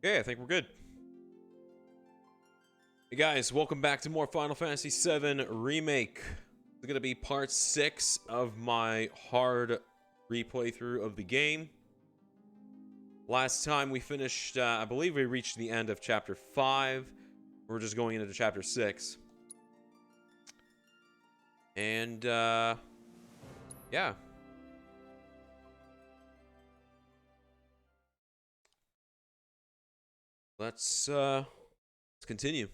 Okay, I think we're good. Hey guys, welcome back to more Final Fantasy VII Remake. It's going to be part 6 of my hard replay through of the game. Last time we finished, I believe we reached the end of chapter 5. We're just going into chapter 6. And, yeah. Let's continue.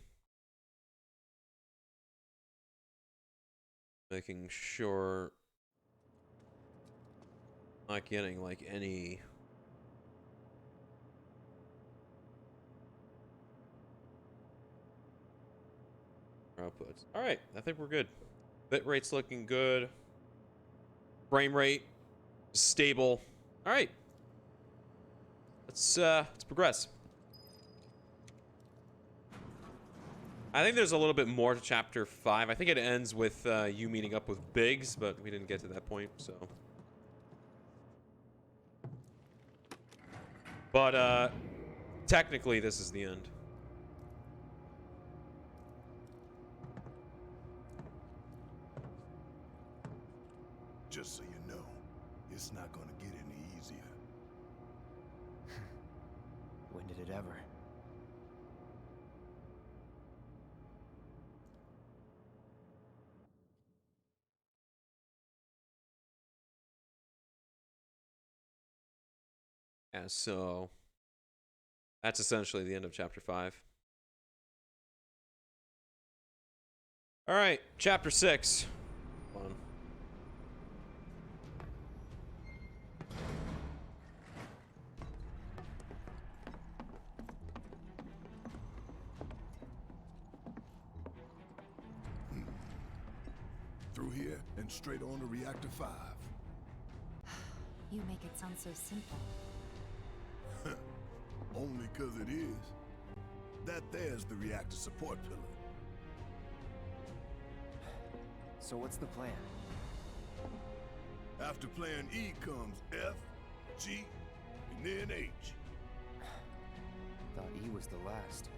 Making sure I'm not getting like any outputs. All right, I think we're good. Bitrate's looking good. Frame rate stable. All right, let's progress. I think there's a little bit more to chapter 5. I think it ends with you meeting up with Biggs, but we didn't get to that point, so. But technically, this is the end. Just so you know, it's not gonna get any easier. When did it ever? Yeah, so that's essentially the end of chapter 5. All right, chapter 6. Hold on. Through here and straight on to reactor 5. You make it sound so simple. Only 'cause it is. That there's the reactor support pillar. So what's the plan? After plan E comes F, G, and then H. Thought E was the last.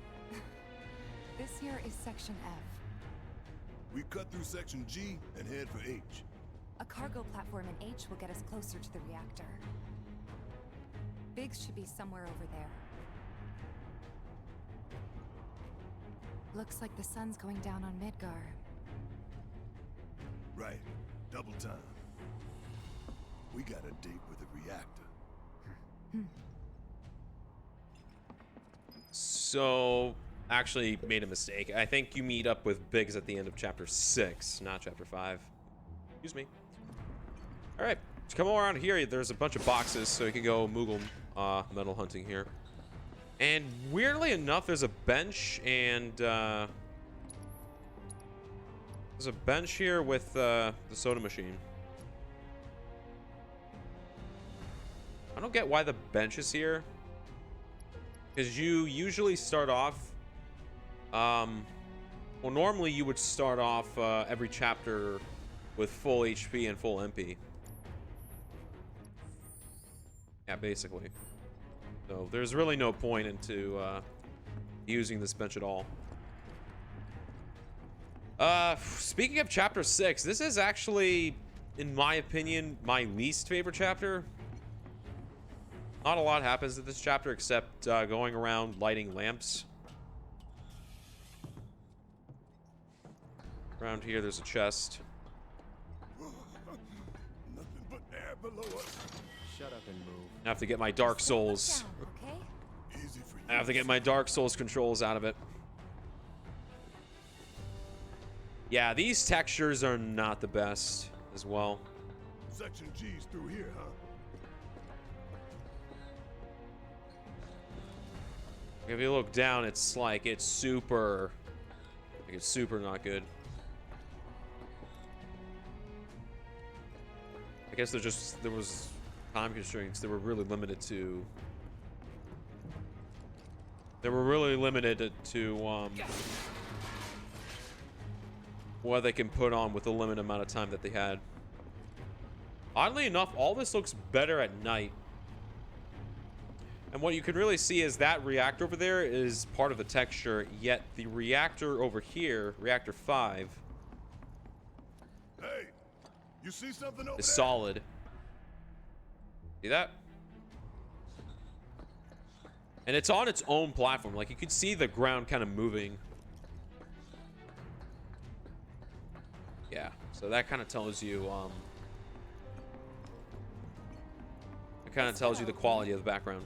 This here is Section F. We cut through section G and head for H. A cargo platform in H will get us closer to the reactor. Biggs should be somewhere over there. Looks like the sun's going down on Midgar. Right, double time. We got a date with the reactor. So, actually made a mistake. I think you meet up with Biggs at the end of chapter 6, not chapter 5. Excuse me. All right, so come around here. There's a bunch of boxes, so you can go Moogle metal hunting here. And weirdly enough, there's a bench and there's a bench here with the soda machine. I don't get why the bench is here. Because you usually start off, well, normally you would start off every chapter with full HP and full MP. Yeah, basically. So there's really no point into using this bench at all. Speaking of chapter 6, this is actually, in my opinion, my least favorite chapter. Not a lot happens in this chapter except going around lighting lamps. Around here, there's a chest. Nothing but air below us. Shut up and move. I have to get my Dark Souls. Down, okay? Easy for you. I have to get my Dark Souls controls out of it. Yeah, these textures are not the best as well. Section G's through here, huh? If you look down, it's like it's super not good. I guess there was time constraints. They were really limited to what they can put on with the limited amount of time that they had. Oddly enough, all this looks better at night. And And what you can really see is that reactor over there is part of the texture, yet the reactor over here, reactor 5, Hey, you see something over is there? solid. See that? And it's on its own platform. Like, you could see the ground kind of moving. Yeah, so that kind of tells you, it kind of tells you the quality of the background.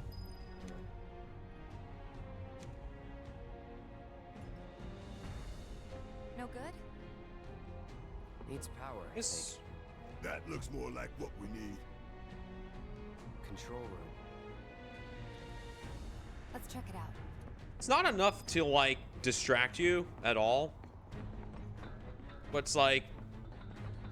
No good? Needs power, I Yes. think. That looks more like what we need. Control room. Let's check it out. It's not enough to, like, distract you at all. But it's, like,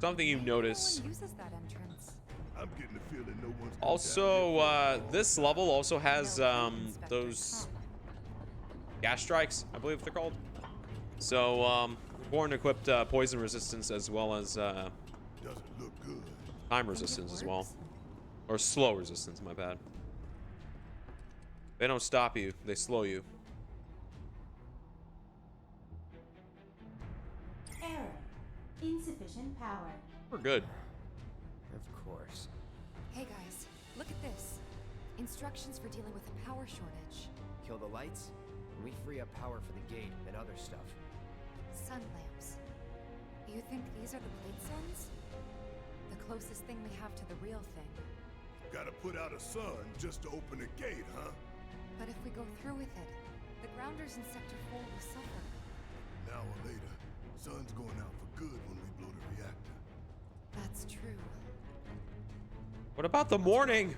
something you notice. No one uses that entrance. I'm getting the feeling no one's come Also, down here. this level also has, No inspector, those huh? gas strikes, I believe they're called. So, born equipped poison resistance as well as Doesn't look good. time resistance as well. works? Or slow resistance, my bad. They don't stop you, they slow you. Error. Insufficient power. We're good. Of course. Hey guys, look at this. Instructions for dealing with a power shortage. Kill the lights, and we free up power for the gate and other stuff. Sun lamps. You think these are the plate suns? The closest thing we have to the real thing. Gotta put out a sun just to open a gate, huh? But if we go through with it, the grounders in Sector 4 will suffer. An hour later, sun's going out for good when we blow the reactor. That's true. What about the morning?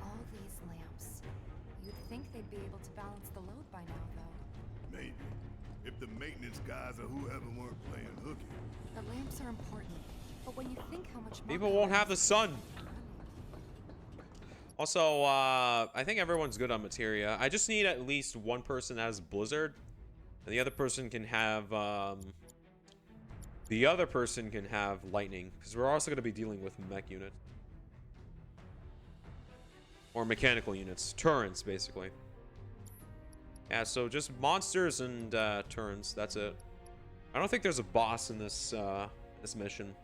All these lamps. You'd think they'd be able to balance the load by now, though. Maybe. If the maintenance guys or whoever weren't playing hooky. The lamps are important, but when you think how much more People won't power have the is sun. running- Also, I think everyone's good on materia. I just need at least one person as Blizzard, and the other person can have lightning, because we're also going to be dealing with mech units or mechanical units, turrets basically. Yeah, so just monsters and turrets. That's it. I don't think there's a boss in this this mission.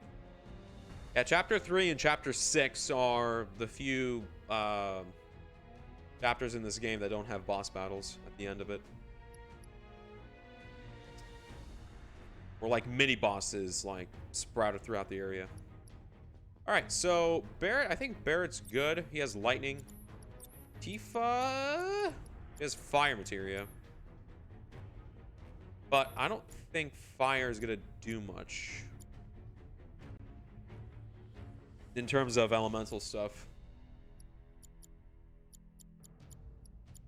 Yeah, Chapter 3 and Chapter 6 are the few chapters in this game that don't have boss battles at the end of it. Or like mini bosses like sprouted throughout the area. Alright, so Barrett, I think Barrett's good. He has lightning. Tifa has fire materia. But I don't think fire is gonna do much in terms of elemental stuff.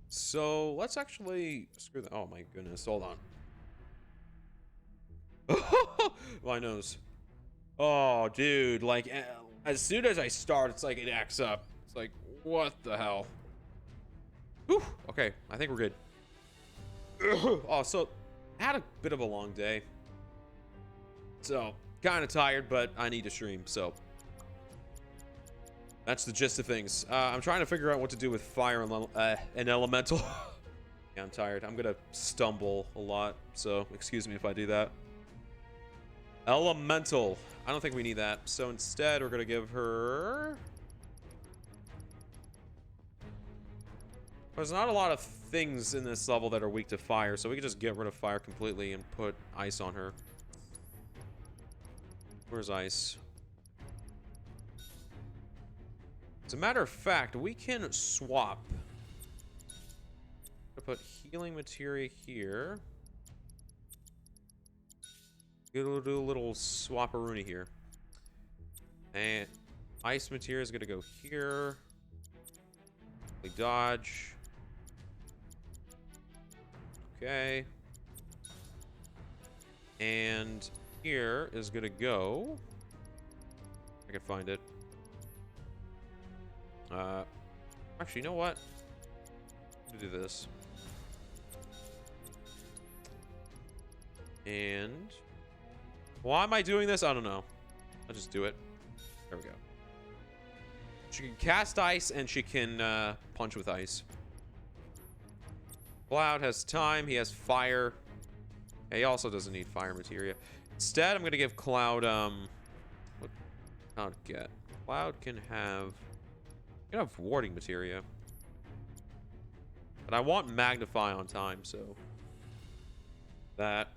So let's actually screw that. Oh my goodness, hold on. My nose. Oh, dude, like as soon as I start, it's like it acts up. It's like, what the hell? Whew. Okay, I think we're good. Oh, so I had a bit of a long day. So kind of tired, but I need to stream, so that's the gist of things. I'm trying to figure out what to do with fire and elemental. Yeah, I'm tired. I'm gonna stumble a lot, so excuse me if I do that. Elemental. I don't think we need that. So instead, we're gonna give her... There's not a lot of things in this level that are weak to fire, so we can just get rid of fire completely and put ice on her. Where's ice? As a matter of fact, we can swap. Put healing materia here. We'll do a little swapperoonie here. And ice materia is gonna go here. We dodge. Okay. And here is gonna go. I can find it. Actually, you know what? I'm gonna do this. And why am I doing this? I don't know. I'll just do it. There we go. She can cast ice and she can punch with ice. Cloud has time. He has fire. Yeah, he also doesn't need fire materia. Instead, I'm gonna give Cloud what Cloud get? Cloud can have warding materia. But I want magnify on time, so that.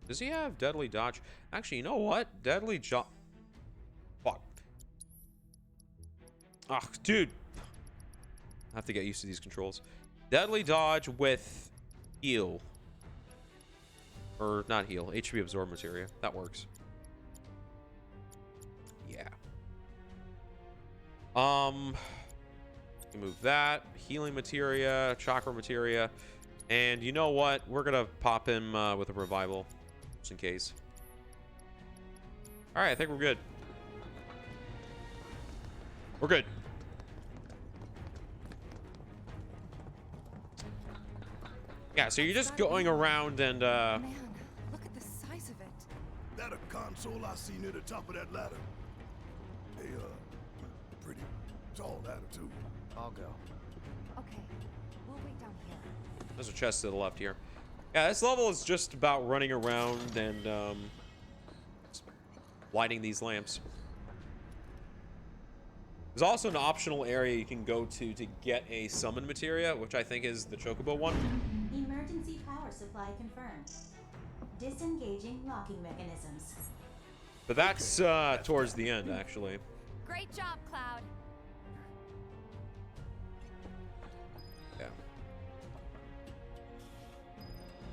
Does he have deadly dodge? Actually, you know what? Deadly fuck. Oh, dude. I have to get used to these controls. Deadly dodge with heal. Or not heal. HP absorb materia. That works. Yeah. Move that. Healing materia. Chakra materia. And you know what? We're gonna pop him with a revival, just in case. All right, I think we're good. We're good. Yeah, so you're just going around and Man, look at the size of it. That a console I see near the top of that ladder. They pretty tall ladder too. I'll go. Okay, we'll wait down here. there's a chest to the left here. Yeah, this level is just about running around and lighting these lamps. There's also an optional area you can go to get a summon materia, which I think is the Chocobo one. Emergency power supply confirmed. Disengaging locking mechanisms. But that's towards the end, actually. Great job, Cloud. Yeah.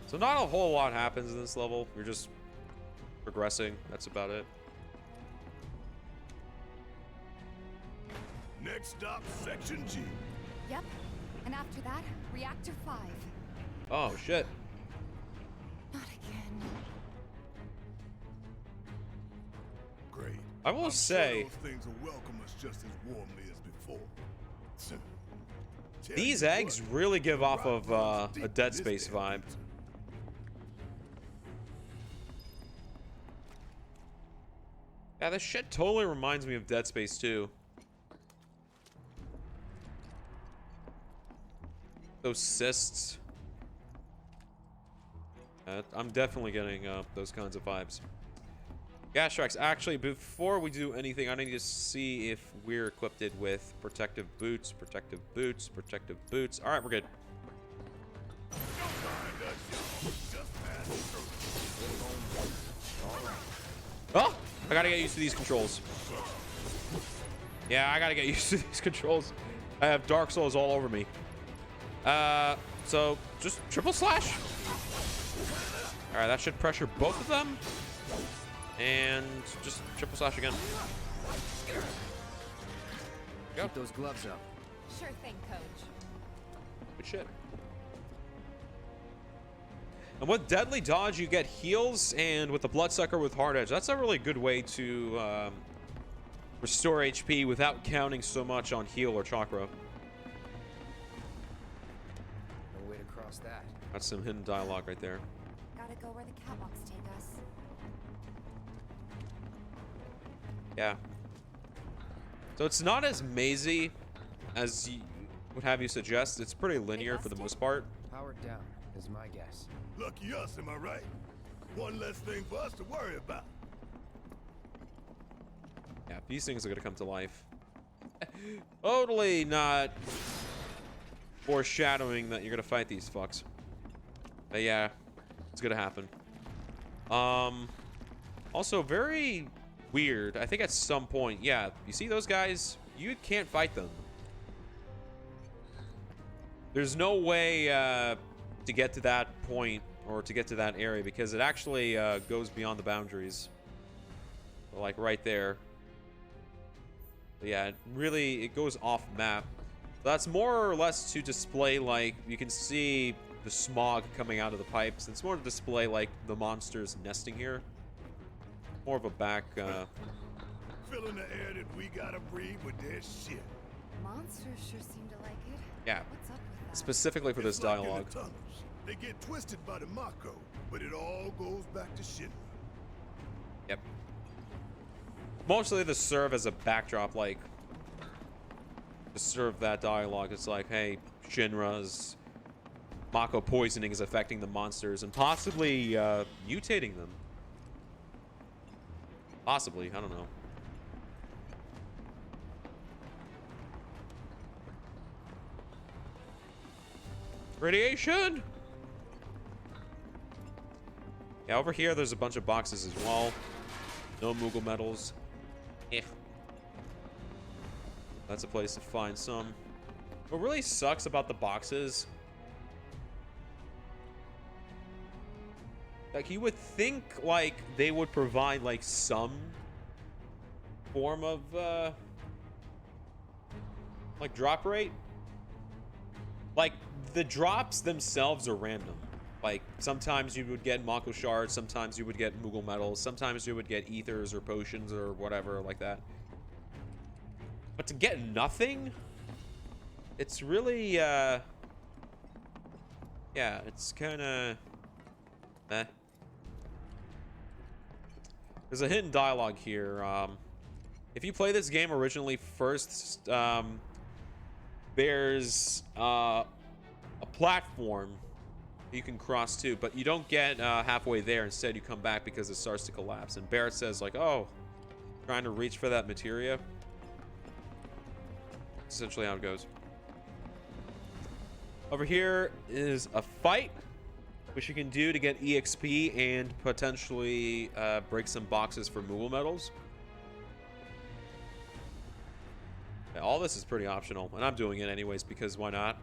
So not a whole lot happens in this level. You're just progressing. That's about it. Next stop, Section G. Yep. And after that, Reactor 5. Oh, shit. Not again. Great. I will I'm say- sure those things will welcome us just as warmly as before. Tell These you eggs what, really give the off rock of runs deep a in Dead this Space damn vibe. pizza. Yeah, this shit totally reminds me of Dead Space 2. Those cysts. I'm definitely getting those kinds of vibes. Gas tracks. Actually, before we do anything, I need to see if we're equipped with protective boots, protective boots, protective boots. All right, we're good. Oh, I gotta get used to these controls. Yeah, I gotta get used to these controls. I have Dark Souls all over me. So just triple slash. All right, that should pressure both of them. And just triple slash again. Go. Keep those gloves up. Sure thing, Coach. Good shit. And with Deadly Dodge, you get heals, and with the Bloodsucker with Hard Edge, that's a really good way to restore HP without counting so much on heal or chakra. No way to cross that. That's some hidden dialogue right there. Gotta go where the catwalks take us. Yeah. So it's not as mazy as you would have you suggest. It's pretty linear for the most part. Powered down is my guess. Lucky us, am I right? One less thing for us to worry about. Yeah, these things are gonna come to life. Totally not foreshadowing that you're gonna fight these fucks. But yeah, it's gonna happen. Also very weird. I think at some point, yeah, you see those guys? You can't fight them. There's no way to get to that point or to get to that area because it actually goes beyond the boundaries. Like right there. But yeah, it goes off map. That's more or less to display, like, you can see the smog coming out of the pipes. It's more to display, like, the monsters nesting here. More of a back, Filling the air that we gotta breathe with their shit. Monsters sure seem to like it. Yeah. What's up with that? specifically for this It's like in the dialogue. tunnels. They get twisted by the Mako, but it all goes back to Shinra. Yep. Mostly to serve as a backdrop, like to serve that dialogue. It's like, hey, Shinra's Mako poisoning is affecting the monsters and possibly mutating them. Possibly, I don't know. Radiation! Yeah, over here there's a bunch of boxes as well. No Moogle medals. Eh. That's a place to find some. What really sucks about the boxes, like, you would think like they would provide like some form of like drop rate. Like, the drops themselves are random. Like, sometimes you would get Mako shards, sometimes you would get Moogle medals, sometimes you would get ethers or potions or whatever like that. But to get nothing, it's really yeah, it's kind of eh. There's a hidden dialogue here. If you play this game originally first, there's a platform you can cross too, but you don't get halfway there. Instead, you come back because it starts to collapse. And Barrett says like, "Oh, trying to reach for that materia." That's essentially how it goes. Over here is a fight, which you can do to get EXP and potentially break some boxes for Moogle medals. Yeah, all this is pretty optional, and I'm doing it anyways because why not?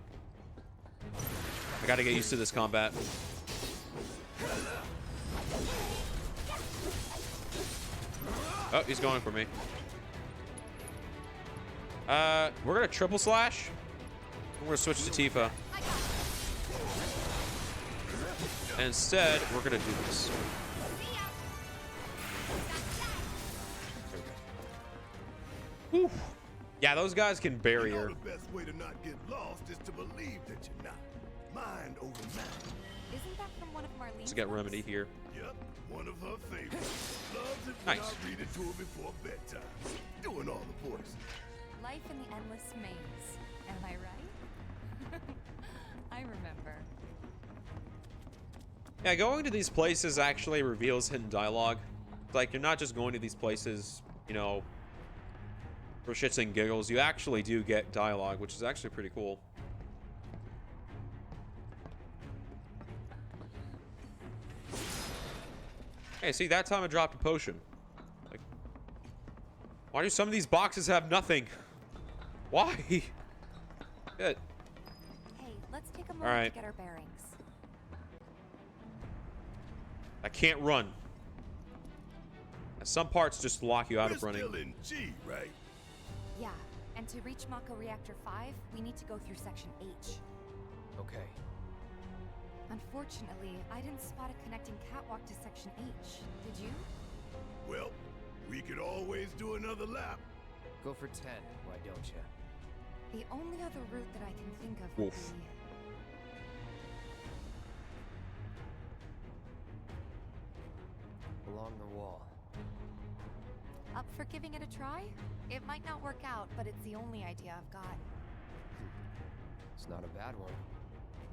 I gotta get used to this combat. Oh, he's going for me. We're gonna triple slash. We're gonna switch to Tifa. And instead, we're gonna do this. Whew. Yeah, those guys can bury her. The best way to not get lost is to believe that you're not. Mind over matter. Isn't that from one of Marlene's Let's get books? Remedy here. Yep, one of her favorites. Loves it Nice. when I read it to her before bedtime. Doing all the voices. Life in the Endless Maze. Am I right? I remember. Yeah, going to these places actually reveals hidden dialogue. Like, you're not just going to these places, you know, for shits and giggles. You actually do get dialogue, which is actually pretty cool. Hey, see, that time I dropped a potion. Like, why do some of these boxes have nothing? Why? Good. Hey, let's take a moment Alright. to get our bearings. I can't run. Some parts just lock you out We're of running. still in G, right? Yeah, and to reach Mako Reactor 5, we need to go through Section H. Okay. Unfortunately, I didn't spot a connecting catwalk to Section H. Did you? Well, we could always do another lap. Go for 10, why don't you? The only other route that I can think of would Oof. be... Along the wall. Up for giving it a try? It might not work out, but it's the only idea I've got. It's not a bad one.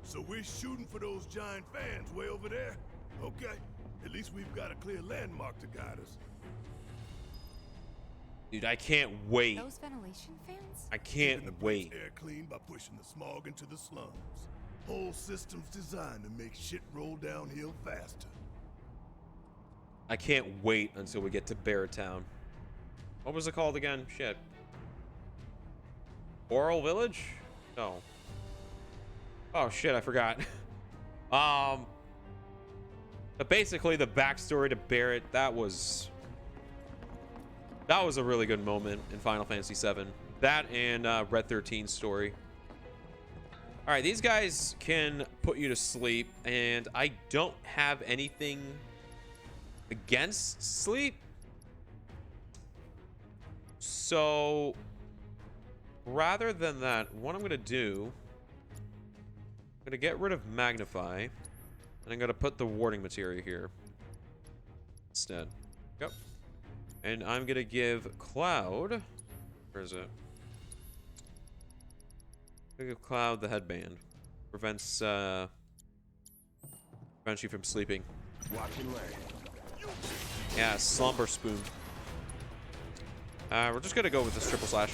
So we're shooting for those giant fans way over there? Okay. At least we've got a clear landmark to guide us. Dude, I can't wait. Those ventilation fans? I Keeping the can't place wait. air clean by pushing the smog into the slums. Whole system's designed to make shit roll downhill faster. I can't wait until we get to Barretown. What was it called again? Shit. Oral Village? No. Oh shit, I forgot. But basically the backstory to Barret, that was a really good moment in Final Fantasy VII. That and Red 13's story. All right, these guys can put you to sleep, and I don't have anything against sleep. So rather than that, what I'm gonna do, I'm gonna get rid of Magnify, and I'm gonna put the warding materia here instead. Yep. And I'm gonna give Cloud. Where is it? I'm gonna give Cloud the headband. Prevents you from sleeping. Watch and learn. Yeah, slumber spoon. We're just gonna go with this triple slash.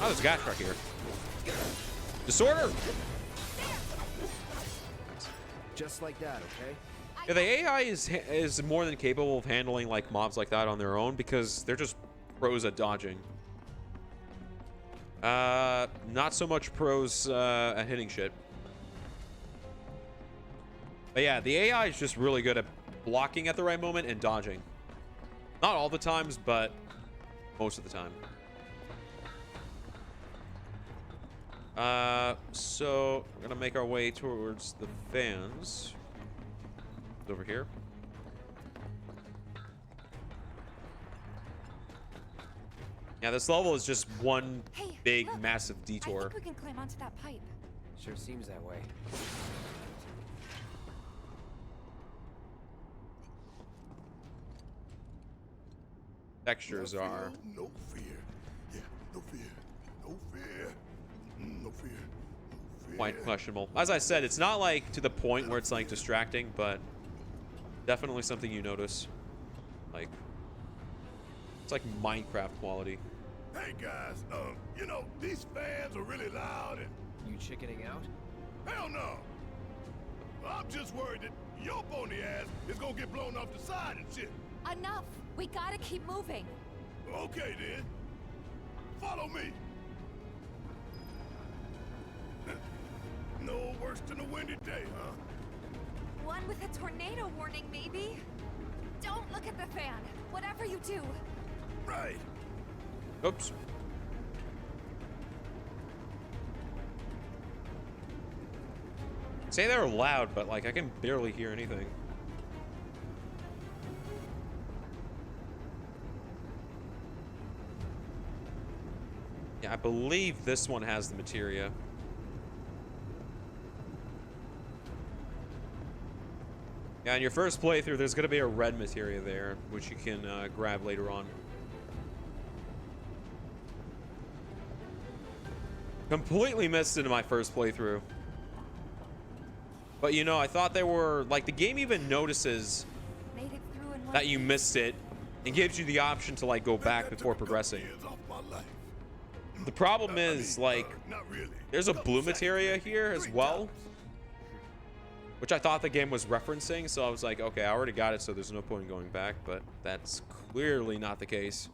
Oh, there's a gas truck here. Disorder! Just like that, okay? Yeah, the AI is more than capable of handling like mobs like that on their own because they're just pros at dodging. Not so much pros at hitting shit. But yeah, the AI is just really good at blocking at the right moment and dodging. Not all the times, but most of the time. So we're gonna make our way towards the fans. Over here. Yeah, this level is just one big, look, massive I detour. think we can climb onto that pipe. Sure seems that way. Textures are. No fear. Yeah, no fear. No fear. No fear. No fear. Quite questionable. As I said, it's not like to the point where it's like distracting, but definitely something you notice. Like, it's like Minecraft quality. Hey guys, you know, these fans are really loud and You chickening out? hell no. I'm just worried that your pony ass is gonna get blown off the side and shit. Enough! We gotta keep moving. Okay then. Follow me. No worse than a windy day, huh? One with a tornado warning, maybe? Don't look at the fan, whatever you do. Right. Oops. Say they're loud, but like I can barely hear anything. Yeah, I believe this one has the materia. Yeah, in your first playthrough, there's going to be a red materia there, which you can grab later on. Completely missed it in my first playthrough. But you know, I thought they were, like, the game even notices Made it through in one that you piece. missed it and gives you the option to, like, go back before progressing. Years off my life. The problem I mean, is, like, not really. there's a Couple blue seconds, materia maybe. here as 3 well, times. which I thought the game was referencing, so I was like, okay, I already got it, so there's no point in going back, but that's clearly not the case.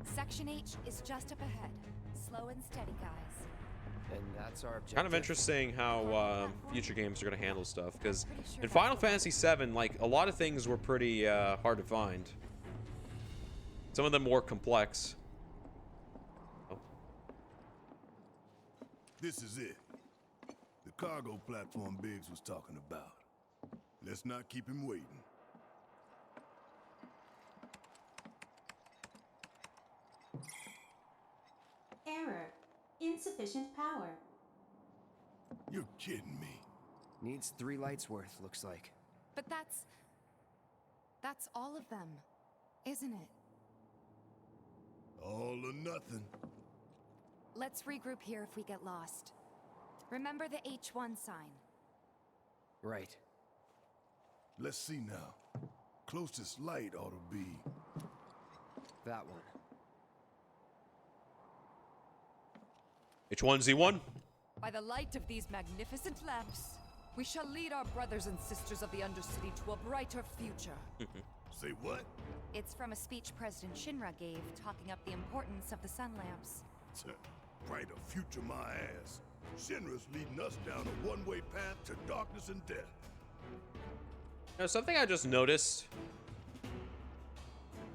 Section H is just up ahead. Slow and steady, guys. And that's our objective. Kind of interesting how future games are going to handle stuff, because in Final Fantasy VII, like, a lot of things were pretty hard to find. Some of them more complex. Oh. This is it. The cargo platform Biggs was talking about. Let's not keep him waiting. Error. Insufficient power. You're kidding me. Needs 3 lights worth, looks like. But that's all of them, isn't it? All or nothing. Let's regroup here if we get lost. Remember the H1 sign. Right. Let's see now. Closest light ought to be... That one. H1Z1? By the light of these magnificent lamps, we shall lead our brothers and sisters of the Undercity to a brighter future. Say what? It's from a speech President Shinra gave, talking up the importance of the sun lamps. Brighter future my ass. Shinra's leading us down a one-way path to darkness and death. Now, something I just noticed.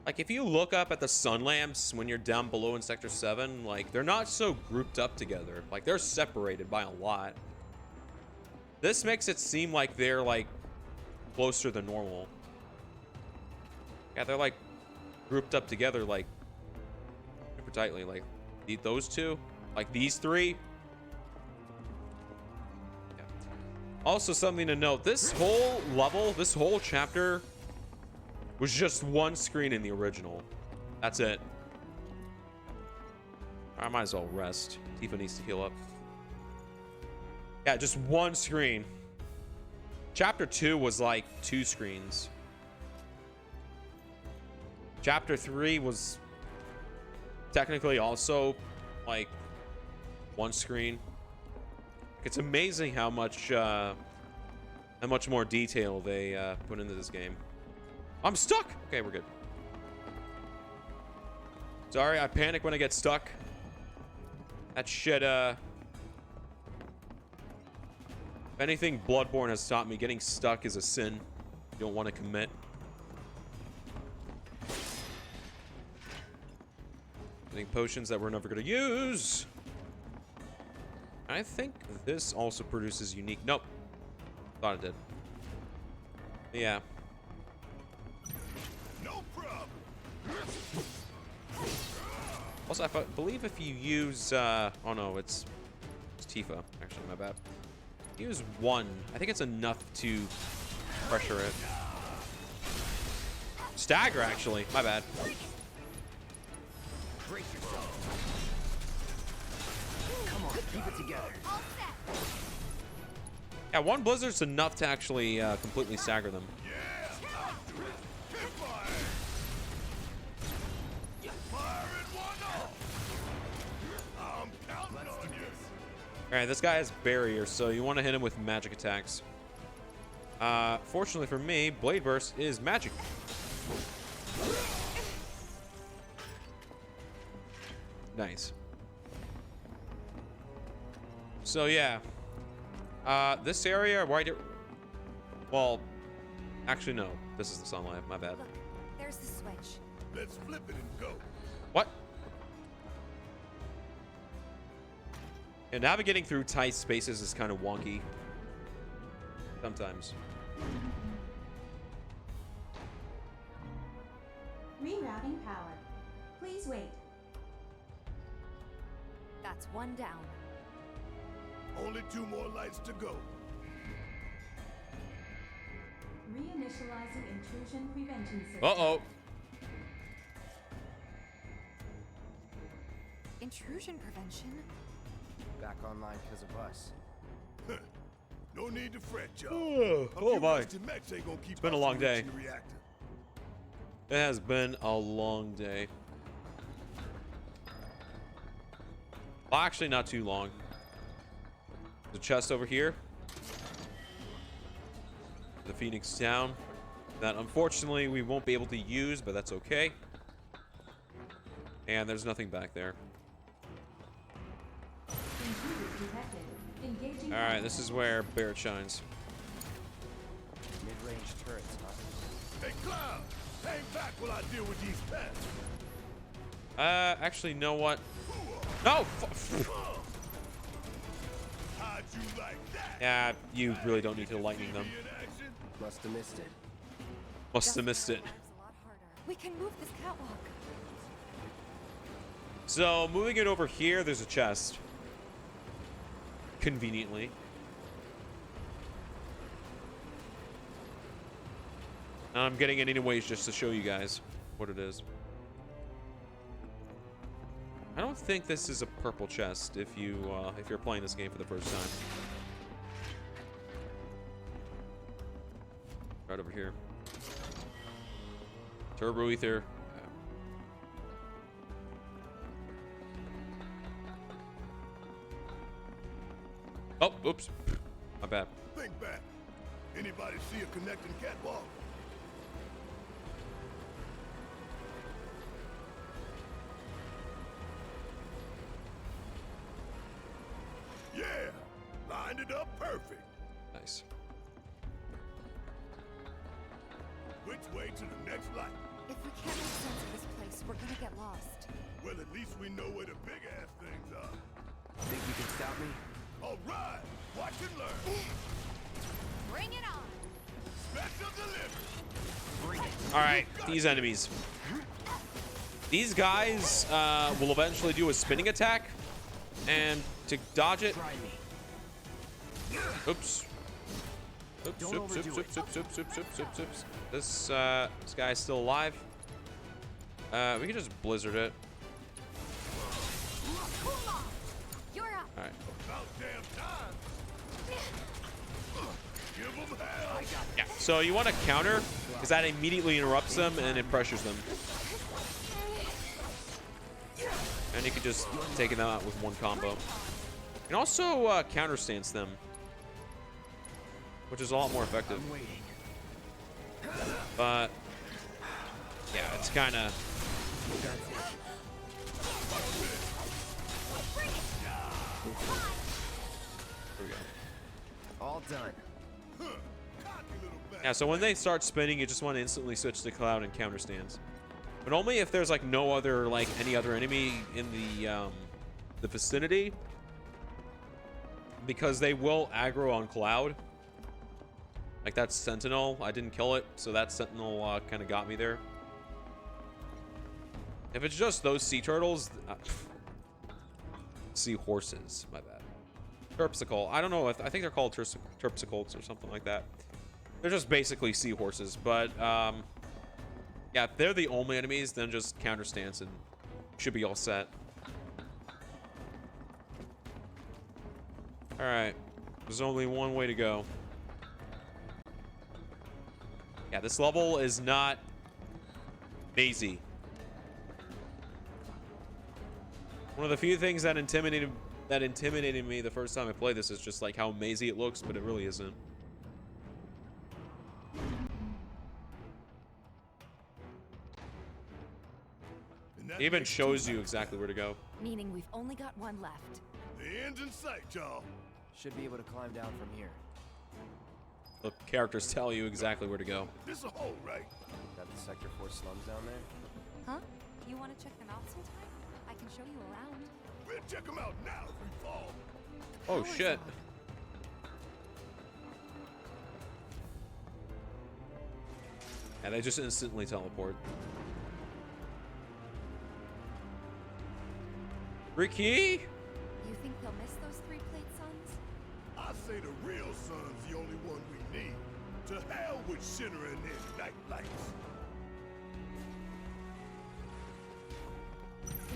Like, if you look up at the sun lamps when you're down below in Sector 7, like, they're not so grouped up together. Like, they're separated by a lot. This makes it seem like they're, like, closer than normal. Yeah, they're, like, grouped up together, like, super tightly. Like, those two? Like, these three? Yeah. Also, something to note, this whole level, this whole chapter was just one screen in the original. That's it. I might as well rest. Tifa needs to heal up. Yeah, just one screen. Chapter 2 was like 2 screens. Chapter 3 was technically also like 1 screen. It's amazing how much more detail they put into this game. I'm stuck. Okay, we're good. Sorry, I panic when I get stuck. That shit, if anything, Bloodborne has taught me getting stuck is a sin you don't want to commit. Getting potions that we're never going to use. I think this also produces unique... Nope. Thought it did. Yeah. No problem. Also, I believe if you use... oh, no, it's Tifa. Actually, my bad. Use 1. I think it's enough to pressure it. Stagger, actually. My bad. Brace yourself. Come on, keep it together. Yeah, 1 blizzard's enough to actually completely stagger them. Alright, this guy has barrier, so you want to hit him with magic attacks. Fortunately for me, Blade Burst is magic. Nice. So yeah. This area, right here... Well, actually no. This is the sunlight, my bad. Look, there's the switch. Let's flip it and go. What? Yeah, navigating through tight spaces is kind of wonky. Sometimes. Rerouting power. Please wait. That's 1 down. Only 2 more lights to go. Reinitializing intrusion prevention system. Uh-oh. Intrusion prevention? Back online because of us. No need to fret, y'all. Oh my. It's been a long day. It has been a long day. Well, actually, not too long. There's a chest over here. The Phoenix Town. That, unfortunately, we won't be able to use, but that's okay. And there's nothing back there. Alright, this is where Barret shines. Mid-range turrets, huh? Hey, Cloud! Hang back while I deal with these pests. Actually, know what? No! How'd you like that? Yeah, you really don't need to lightning them. Must have missed it. Must have missed it. It's a lot harder. We can move this catwalk. So, moving it over here, there's a chest. Conveniently. I'm getting it anyways just to show you guys what it is. I don't think this is a purple chest if you're playing this game for the first time. Right over here. Turbo ether. Oh, oops. My bad. Think back. Anybody see a connecting catwalk? Yeah, lined it up perfect. Nice. Which way to the next light? If we can't make sense of this place, we're gonna get lost. Well, at least we know where the big-ass things are. Think you can stop me? All right, watch and learn. Bring it on! Special delivery. Bring it. All right, these enemies. These guys will eventually do a spinning attack, and to dodge it. Try me. Oops. Oops, Don't oops, overdo oops, it. oops, oops, oops, oops, oops, oops. This guy's still alive. We can just blizzard it. You're up. All right. About damn time. Give 'em hell. Yeah. So you want to counter because that immediately interrupts them and it pressures them. And you can just take them out with one combo. And also counter stance them, which is a lot more effective. I'm waiting. But yeah, it's kind of. There we go. All done. Cocky little bastard. Yeah, so when they start spinning, you just want to instantly switch to cloud and counter stance. But only if there's like no other, like any other enemy in the vicinity, because they will aggro on cloud. Like that sentinel, I didn't kill it, so that sentinel kind of got me there. If it's just those sea turtles, sea horses, my bad. Terpsichore, I don't know if I think they're called terpsicholes or something like that. They're just basically sea horses, but yeah, if they're the only enemies, then just counter stance and should be all set. All right, there's only one way to go. Yeah, this level is not easy. One of the few things that intimidated me the first time I played this is just like how mazy it looks, but it really isn't. And that It even makes shows two you laps. exactly where to go. Meaning we've only got one left. The end's in sight, y'all. Should be able to climb down from here. The characters tell you exactly where to go. This a hole, right? Got the Sector 4 slums down there? Huh? You want to check them out sometime? I can show you around. We'll check 'em out now if we fall. Oh Power's shit. on. Yeah, they just instantly teleport. Ricky? You think they'll miss those three plate suns? I say the real sun's the only one we need. To hell with Shinra and his night lights.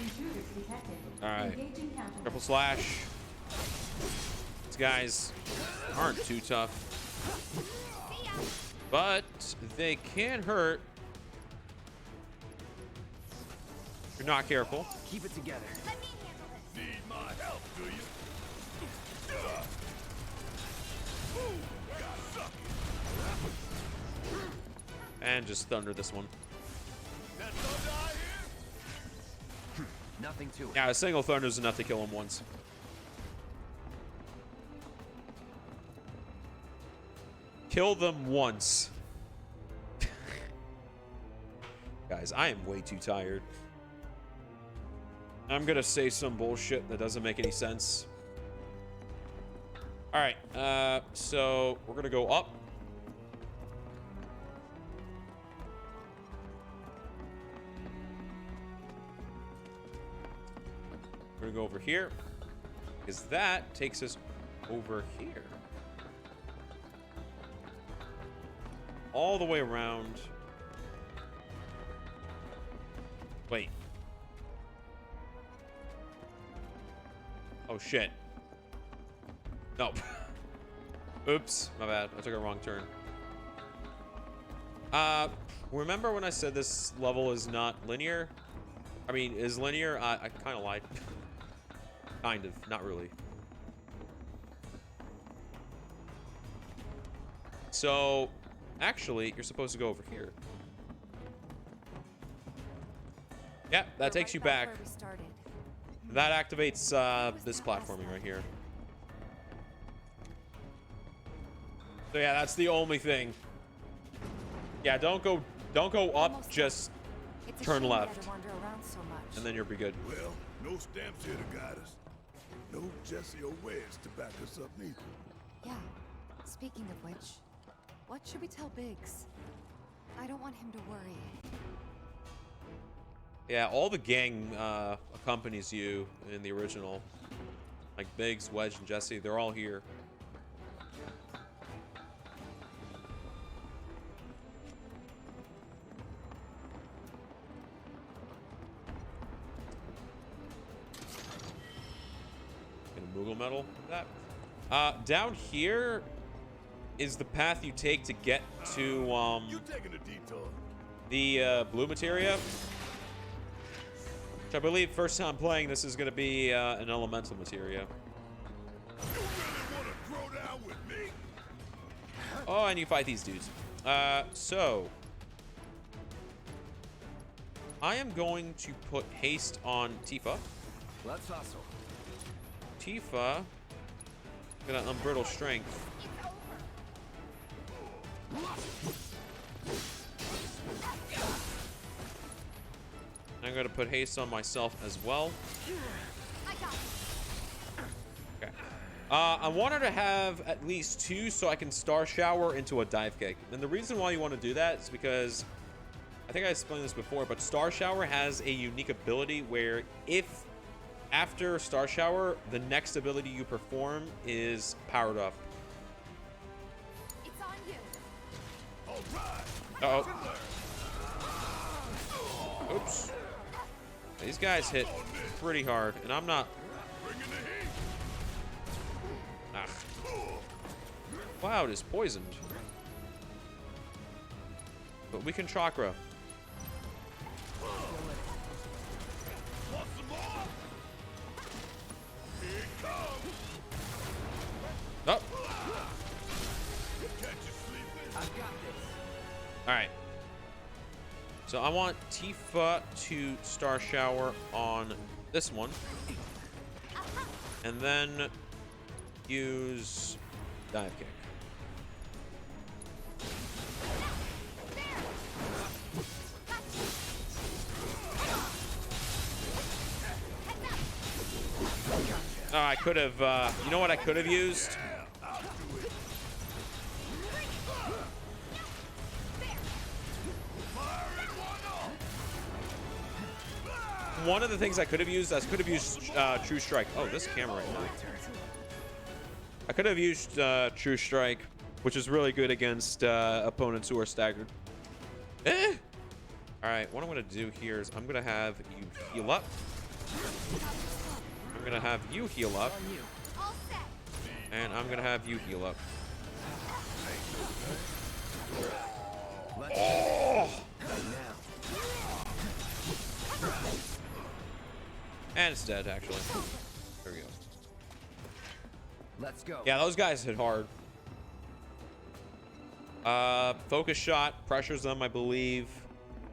Intruders detected. All right. Engaging counter. Triple slash. These guys aren't too tough, but they can hurt if you're not careful. Keep it together. Need my help, do you? Ooh, got sucky. And just thunder this one. That thunder I hear? Nothing to it. Yeah, a single thunder is enough to kill him once. Kill them once. Guys, I am way too tired. I'm gonna say some bullshit that doesn't make any sense. All right, so we're gonna go up. We're gonna go over here, because that takes us over here. All the way around. Wait. Oh shit. No. Oops, my bad. I took a wrong turn. Remember when I said this level is not linear? I mean, is linear? I kind of lied. Kind of, not really. So, actually, you're supposed to go over here. Yeah, that We're takes right you back back. where we started. That activates this platforming right here. So yeah, that's the only thing. Yeah, don't go up, Almost just It's a turn shame we had left. to wander around so much. and then you'll be good. Well, no stamps here to guide us. No Jesse or Wedge to back us up neither. Yeah. Speaking of which, what should we tell Biggs? I don't want him to worry. Yeah, all the gang accompanies you in the original. Like Biggs, Wedge, and Jesse, they're all here. blue metal. That. Down here is the path you take to get to You taking a detour? the blue materia. Which I believe first time playing this is going to be an elemental materia. You really want to throw down with me? Oh, and you fight these dudes. So I am going to put haste on Tifa. Let's hustle. Tifa gonna unbrittle strength. I'm gonna put haste on myself as well. Okay. I want her to have at least 2 so I can star shower into a dive kick. And the reason why you want to do that is because I think I explained this before, but star shower has a unique ability where if after star shower the next ability you perform is powered up. It's on you. All right. Uh-oh. Oops. These guys hit pretty hard, and I'm not. Bring in the heat. Ah. Wow, it is poisoned. But we can chakra. Want some more? Here it comes. Oh. Catch you sleeping. I've got this. All right. So I want Tifa to star shower on this one, and then use dive kick. Oh, I could have. You know what I could have used? One of the things I could have used, True Strike. Oh, this camera right now. I could have used True Strike, which is really good against opponents who are staggered. Eh! All right, what I'm gonna do here is I'm gonna have you heal up. I'm gonna have you heal up, and I'm gonna have you heal up. Oh! And it's dead, actually. There we go. Let's go. Yeah, those guys hit hard. Focus shot pressures them, I believe.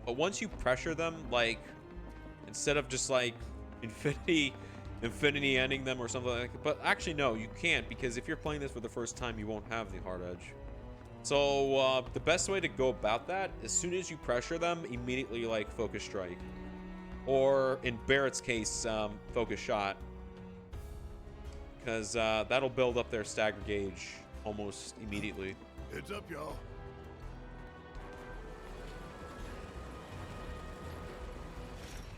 But once you pressure them, like, instead of just like infinity ending them or something like that. But actually, no, you can't, because if you're playing this for the first time, you won't have the hard edge. So the best way to go about that, as soon as you pressure them, immediately like focus strike. Or in Barrett's case, focus shot, because that'll build up their stagger gauge almost immediately. Heads up, y'all.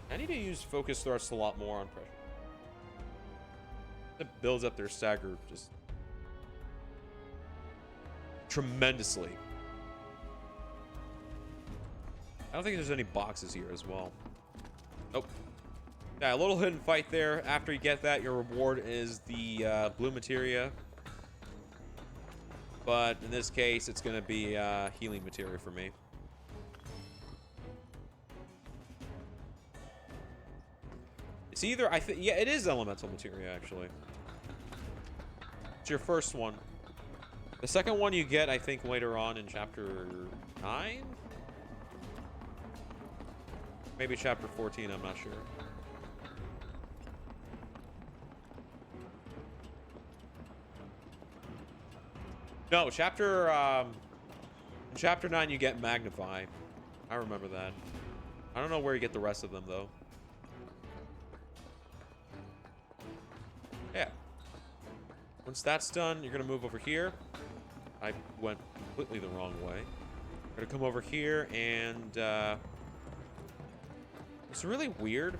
I need to use focus thrust a lot more on pressure. It builds up their stagger just tremendously. I don't think there's any boxes here as well. Nope. Yeah, a little hidden fight there. After you get that, your reward is the blue materia. But in this case, it's going to be healing materia for me. It's either, yeah, it is elemental materia, actually. It's your first one. The second one you get, I think, later on in chapter 9? Maybe chapter 14, I'm not sure. No, chapter 9 you get Magnify. I remember that. I don't know where you get the rest of them, though. Yeah. Once that's done, you're gonna move over here. I went completely the wrong way. We're gonna come over here, and it's really weird.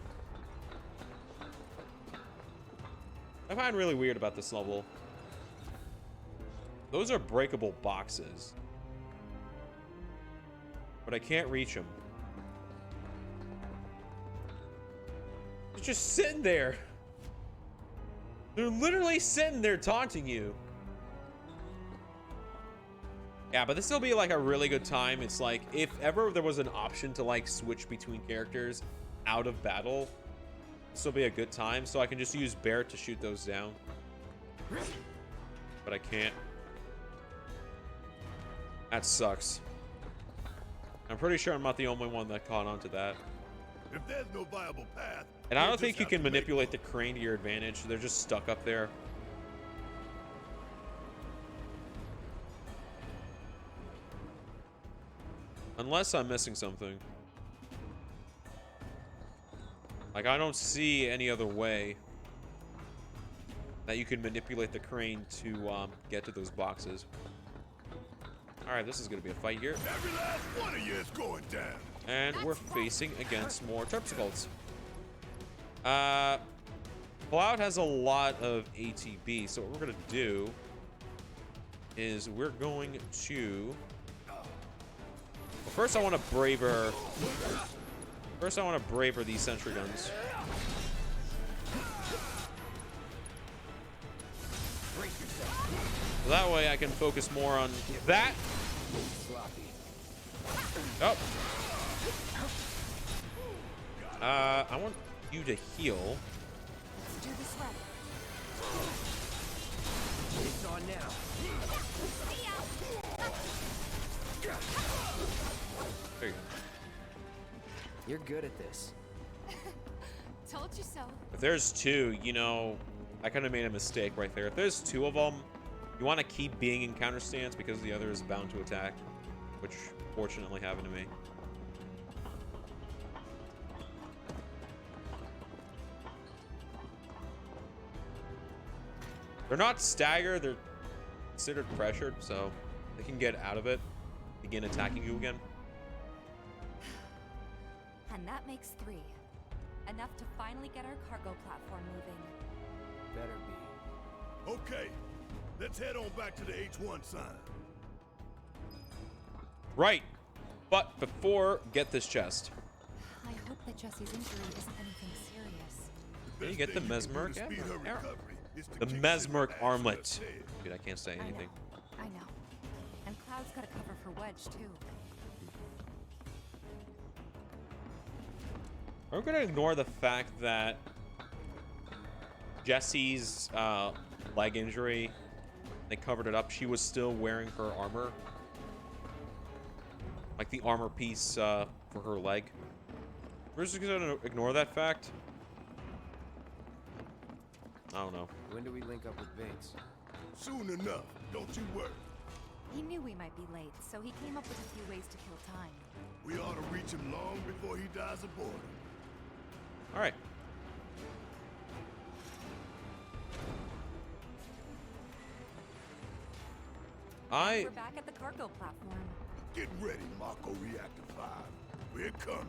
I find really weird about this level. Those are breakable boxes, but I can't reach them. They're just sitting there. They're literally sitting there taunting you. Yeah, but this will be like a really good time. It's like if ever there was an option to like switch between characters out of battle, this will be a good time. So I can just use Bear to shoot those down. But I can't. That sucks. I'm pretty sure I'm not the only one that caught on to that. If there's no viable path, And I we'll don't think just you have can to make manipulate the crane to your advantage. They're just stuck up there. Unless I'm missing something. Like, I don't see any other way that you can manipulate the crane to get to those boxes. Alright, this is going to be a fight here. Every last one of you is going down. And we're facing against more Terpsicholes. Cloud has a lot of ATB, so what we're going to do is we're going to... Well, first I want to braver... First I want to braver these sentry guns. So that way I can focus more on that. Oh. I want you to heal. Let's do this right. It's on now. There you go. You're good at this. Told you so. If there's two, you know, I kind of made a mistake right there. If there's two of them, you want to keep being in counter stance because the other is bound to attack, which fortunately happened to me. They're not staggered, they're considered pressured, so they can get out of it, begin attacking you again. And that makes 3. Enough to finally get our cargo platform moving. Better be. Okay, let's head on back to the H1 sign. Right, but before, get this chest. I hope that Jessie's injury isn't anything serious. Can you get the Mesmeric? Yeah, The Mesmeric armlet. Dude, I can't say anything. I know. And Cloud's got a cover for Wedge, too. We're gonna ignore the fact that Jessie's leg injury, they covered it up. She was still wearing her armor. Like the armor piece for her leg. We're just gonna ignore that fact. I don't know. When do we link up with Bates? Soon enough, don't you worry. He knew we might be late, so he came up with a few ways to kill time. We ought to reach him long before he dies aboard. All right. We're back at the cargo platform. Get ready, Mako Reactor 5. We're coming.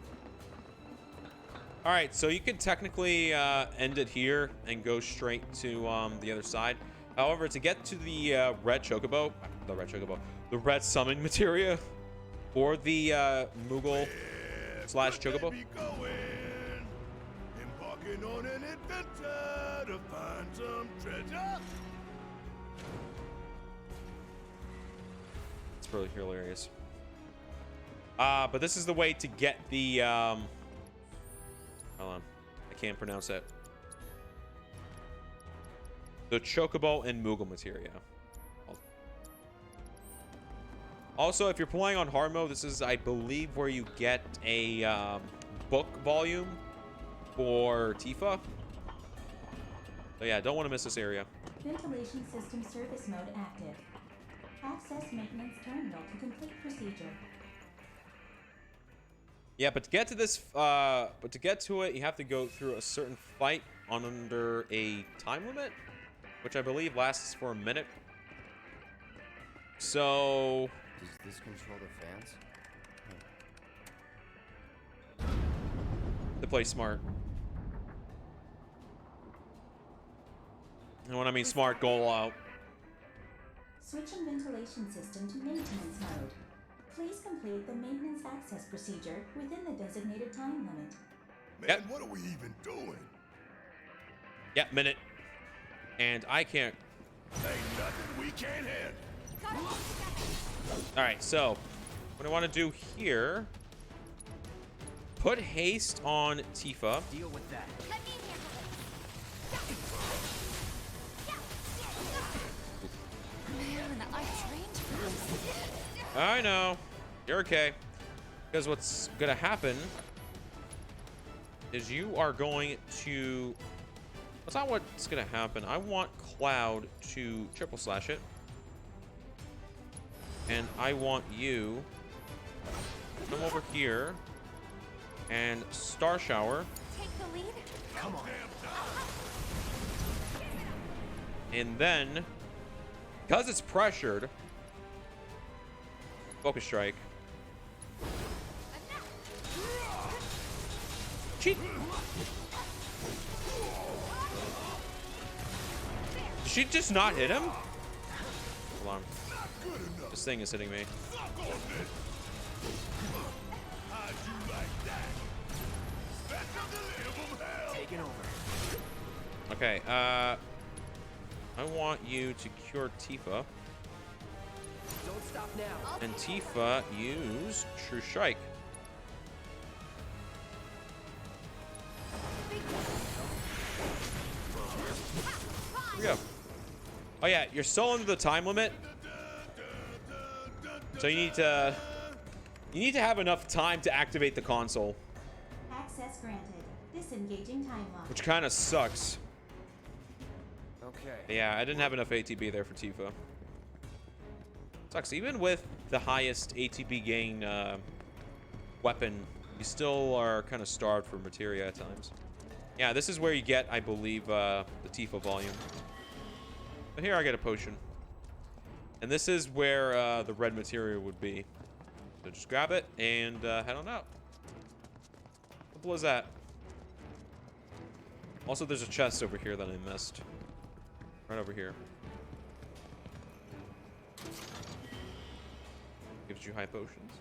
All right, so you can technically end it here and go straight to the other side. However, to get to the red summon materia for the Moogle slash Chocobo. Be going, embarking on an adventure to find some treasure. It's really hilarious. But this is the way to get the hold on, I can't pronounce that. The Chocobo and Moogle materia. Also, if you're playing on hard mode, this is, I believe, where you get a book volume for Tifa. So yeah, don't want to miss this area. Ventilation system service mode active. Access maintenance terminal to complete procedure. Yeah, but to get to this, but to get to it, you have to go through a certain fight on under a time limit, which I believe lasts for a minute. So Does this control the fans? to play smart. And when I mean smart, go all out. Switching ventilation system to maintenance mode. Please complete the maintenance access procedure within the designated time limit. Man, Yep. what are we even doing? Yeah, minute. And I can't. Ain't nothing we can't handle. All right, so what I want to do here, put haste on Tifa. Deal with that. Man, I trained for this. I know. You're okay. Because what's going to happen is you are going to... That's not what's going to happen. I want Cloud to triple slash it. And I want you to come over here and Star Shower. Take the lead? Come on. And then, because it's pressured, Focus Strike. Cheat. Did she just not hit him? Hold on. This thing is hitting me. Taking over. Okay, I want you to cure Tifa. Don't stop now. And Tifa use True Strike. Here we go. Oh yeah, you're still under the time limit. So you need to have enough time to activate the console, Access granted. Disengaging time lock. which kind of sucks. Okay. Yeah, I didn't have enough ATB there for Tifa. Sucks. Even with the highest ATB gain weapon, you still are kind of starved for materia at times. Yeah, this is where you get, I believe, the Tifa volume. But here I get a potion. And this is where the red materia would be. So just grab it and head on out. Simple as that. Also, there's a chest over here that I missed. Right over here. Gives you high potions.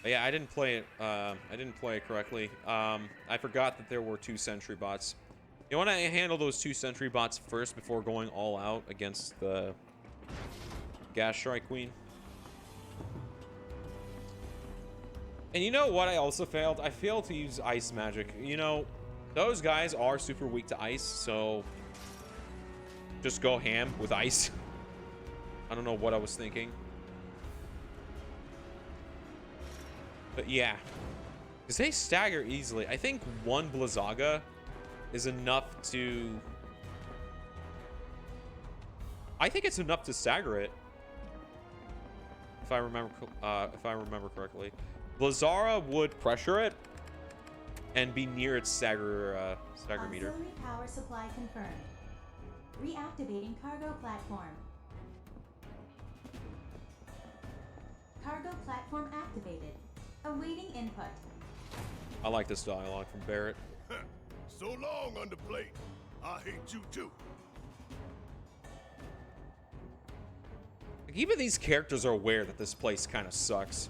But yeah, I didn't play it. I didn't play it correctly. I forgot that there were 2 sentry bots. You want to handle those 2 sentry bots first before going all out against the Gas Strike Queen. And you know what I also failed? I failed to use ice magic. You know, those guys are super weak to ice, so just go ham with ice. I don't know what I was thinking. But yeah, because they stagger easily. I think 1 Blizzaga is enough to... I think it's enough to stagger it. If I remember correctly. Blizzara would pressure it and be near its stagger meter. Auxiliary power supply confirmed. Reactivating cargo platform. Cargo platform activated. Awaiting input. I like this dialogue from Barrett. So long, Underplate. I hate you too. Like, even these characters are aware that this place kind of sucks.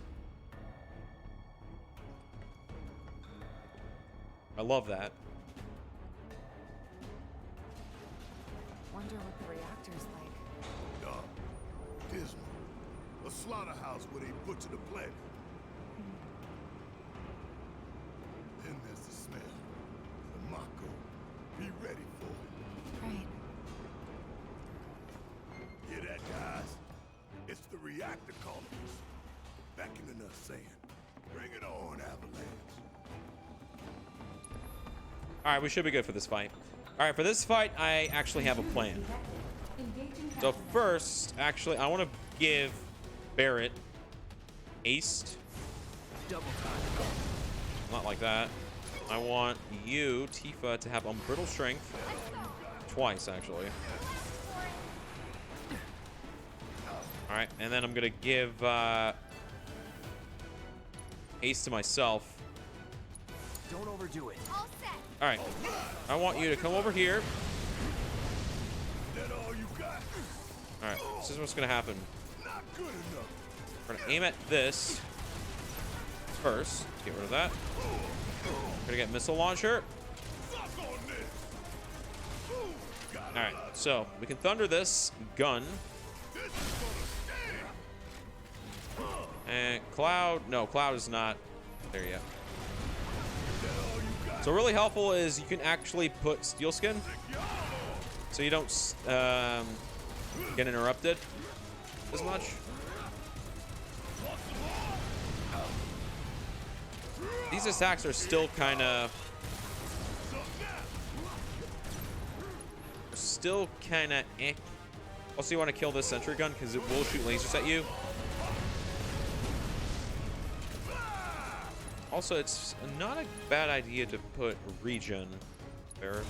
I love that. Wonder what the reactor's like. Dark, dismal. A slaughterhouse where they butcher the planet. Then there's the smell. The Mako. Be ready for it. Right. Hear that, guys? It's the reactor colonies. Beckoning us saying, bring it on, Avalanche. All right, we should be good for this fight. All right, for this fight, I actually have a plan. Engaging So personnel. first, actually, I want to give Barrett Aced. Double time. Not like that. I want you, Tifa, to have Unbrittled Strength. Twice, actually. All right, and then I'm going to give Ace to myself. Don't overdo it. All right, I want you to come over here. That all you got? All right, this is what's going to happen. Not good enough. We're gonna aim at this first. Get rid of that. We're gonna get missile launcher. All right, so we can thunder this gun. And Cloud, no, Cloud is not there yet. So really helpful is you can actually put Steel Skin, so you don't get interrupted as much. These attacks are still kind of eh. Also, you want to kill this sentry gun because it will shoot lasers at you. Also, it's not a bad idea to put regen there.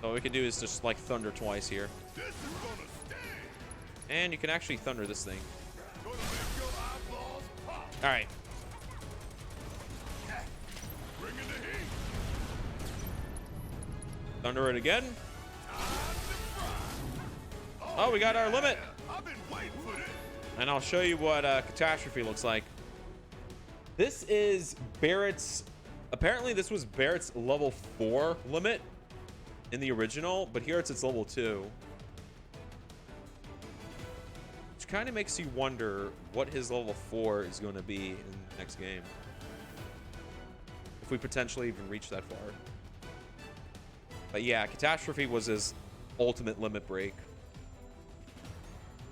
So what we can do is just like thunder twice here. And you can actually thunder this thing. Alright. Thunder it again. Oh, we got our limit. And I'll show you what Catastrophe looks like. This is Barrett's... Apparently this was Barrett's level 4 limit in the original, but here it's its level 2. Which kind of makes you wonder what his level 4 is going to be in the next game. If we potentially even reach that far. But yeah, Catastrophe was his ultimate limit break.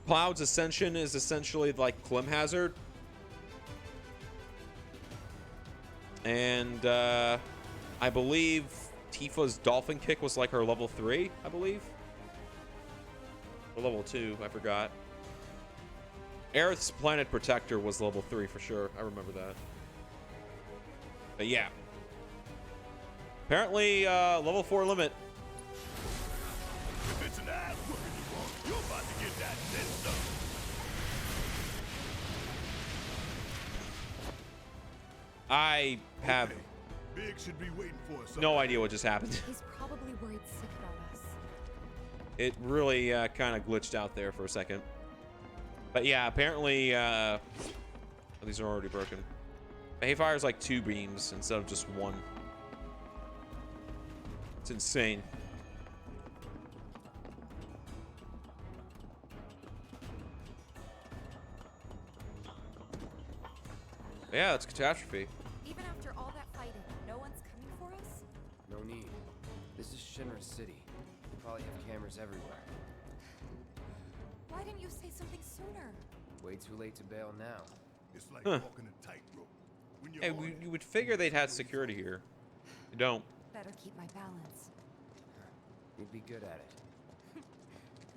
Cloud's Ascension is essentially like Clem Hazard. And I believe Tifa's Dolphin Kick was like her level 3, I believe. Or level 2, I forgot. Aerith's Planet Protector was level 3 for sure. I remember that. But yeah. Apparently, level 4 limit. If it's an ass whooping you want, you're about to get that stuff. I have Big should be waiting for us. no idea what just happened. He's probably worried sick about us. It really kind of glitched out there for a second. But yeah, apparently these are already broken. He fires like 2 beams instead of just 1. It's insane. Yeah, it's Catastrophe. Even after all that fighting, no one's coming for us? No need. This is Shinra's city. They probably have cameras everywhere. Why didn't you say something sooner? Way too late to bail now. It's like walking a tightrope. When you're Hey, on it, you would figure they'd had security here. You don't. Better keep my balance. You'd be good at it.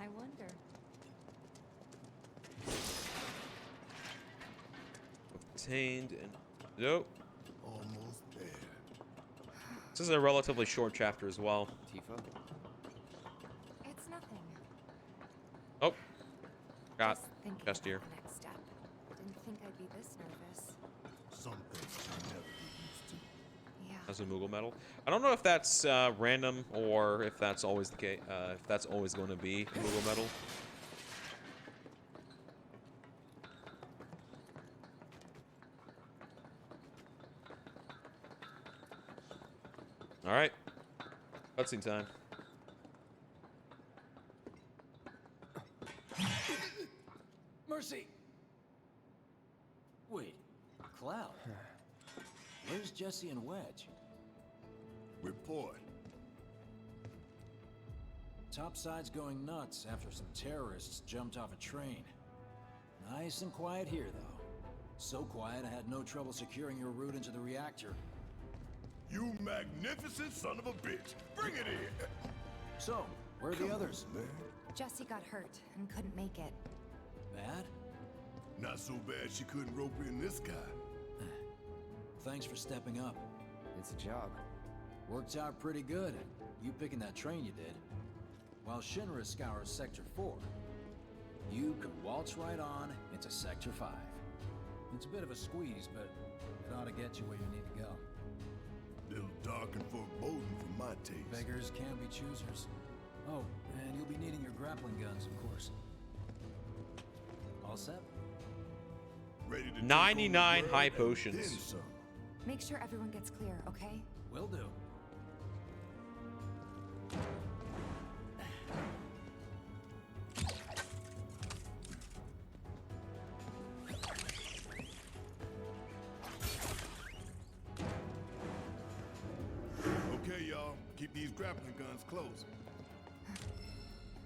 I wonder. Obtained and nope. almost there. This is a relatively short chapter as well. Tifa? It's nothing. Oh, got Just thinking chest about here. the next step. Didn't think I'd be this nervous. Some things you never get used to. Yeah. As a Moogle medal. I don't know if that's random or if that's always the case. If that's always going to be a Moogle medal. All right, cutscene time. Mercy! Wait, Cloud. Where's Jesse and Wedge? Report. Topside's going nuts after some terrorists jumped off a train. Nice and quiet here, though. So quiet I had no trouble securing your route into the reactor. You magnificent son of a bitch. Bring it in. So, where are the others? Man, Jessie got hurt and couldn't make it. Bad? not so bad she couldn't rope in this guy. Thanks for stepping up. It's a job. Worked out pretty good. You picking that train you did. While Shinra scours Sector 4, you could waltz right on into Sector 5. It's a bit of a squeeze, but it ought to get you where you need to go. little dark and foreboding for my taste. Beggars can be choosers. Oh, and you'll be needing your grappling guns, of course. All set? Ready to take on the 99 world high and potions. then some. Make sure everyone gets clear, okay? Will do. Okay, y'all. Keep these grappling guns close.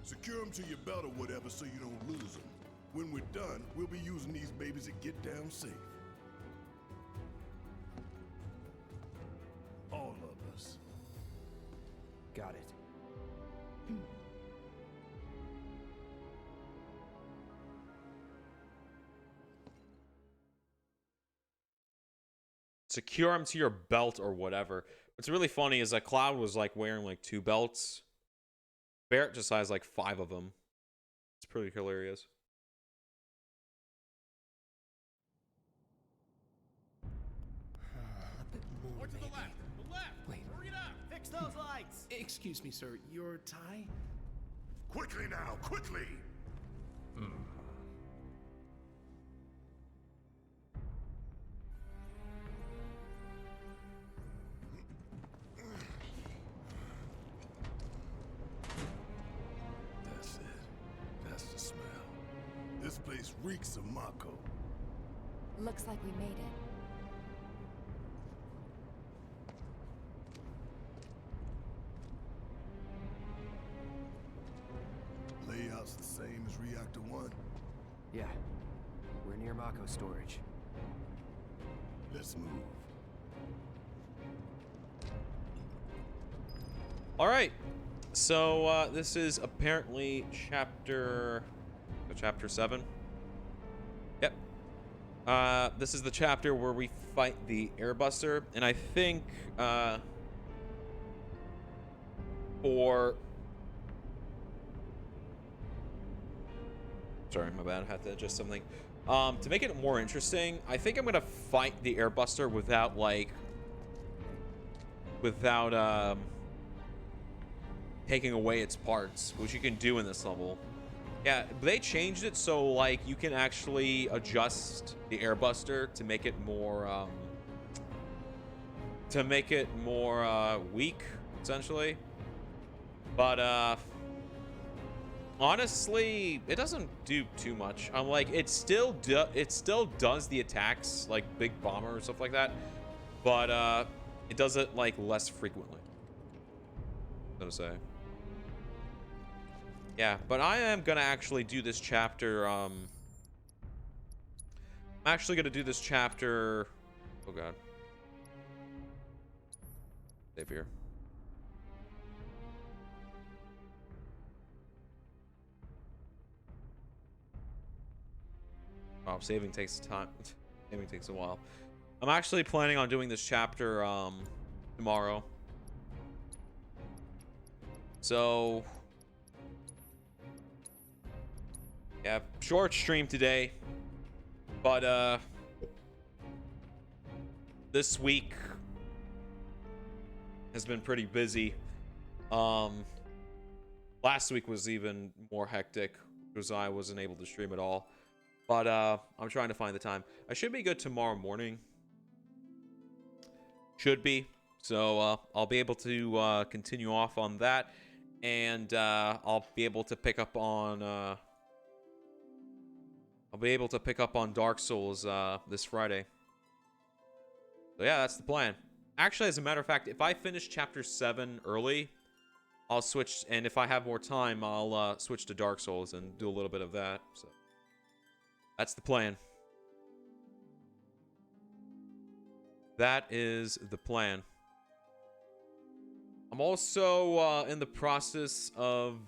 Secure them to your belt or whatever so you don't lose them. When we're done, we'll be using these babies to get down safe. All of us. Got it. Secure them to your belt or whatever. What's really funny is that Cloud was like wearing like 2 belts. Barrett just has like 5 of them. It's pretty hilarious. A bit more, maybe. The left! Wait. Hurry it up! Fix those lights! Excuse me, sir. Your tie? Quickly now, quickly! That's it. That's the smell. This place reeks of Mako. Looks like we made it. Layout's the same as Reactor 1. Yeah. We're near Mako storage. Let's move. All right. So this is apparently chapter 7. Yep. This is the chapter where we fight the Airbuster, and I think sorry, my bad. I had to adjust something. To make it more interesting, I think I'm gonna fight the Airbuster without taking away its parts, which you can do in this level. Yeah, they changed it so like you can actually adjust the Airbuster to make it more weak, essentially. But honestly, it doesn't do too much. I'm like, it still does the attacks like Big Bomber or stuff like that, but it does it like less frequently. So to say. Yeah, but I am gonna actually do this chapter. I'm actually gonna do this chapter. Oh god. Save here. Oh, saving takes time. Saving takes a while. I'm actually planning on doing this chapter tomorrow. So yeah, short stream today, but this week has been pretty busy. Last week was even more hectic because I wasn't able to stream at all. But I'm trying to find the time. I should be good tomorrow morning. Should be. So I'll be able to continue off on that, and I'll be able to pick up on Dark Souls this Friday. So yeah, that's the plan. Actually, as a matter of fact, if I finish chapter 7 early, I'll switch, and if I have more time, I'll switch to Dark Souls and do a little bit of that. So that's the plan. That is the plan. I'm also in the process of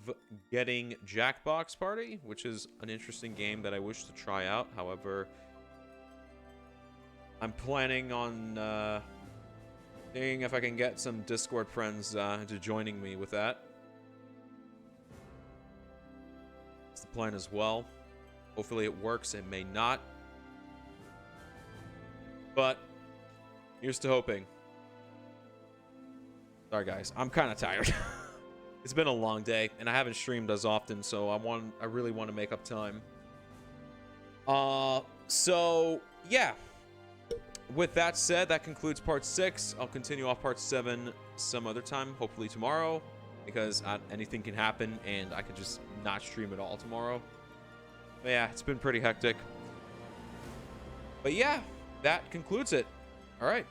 getting Jackbox Party, which is an interesting game that I wish to try out. However, I'm planning on seeing if I can get some Discord friends into joining me with that. That's the plan as well. Hopefully it works. It may not. But here's to hoping. Sorry, guys. I'm kind of tired. It's been a long day, and I haven't streamed as often, so I really want to make up time. So, yeah. With that said, that concludes part 6. I'll continue off part 7 some other time, hopefully tomorrow, because anything can happen, and I could just not stream at all tomorrow. But yeah, it's been pretty hectic. But yeah, that concludes it. All right.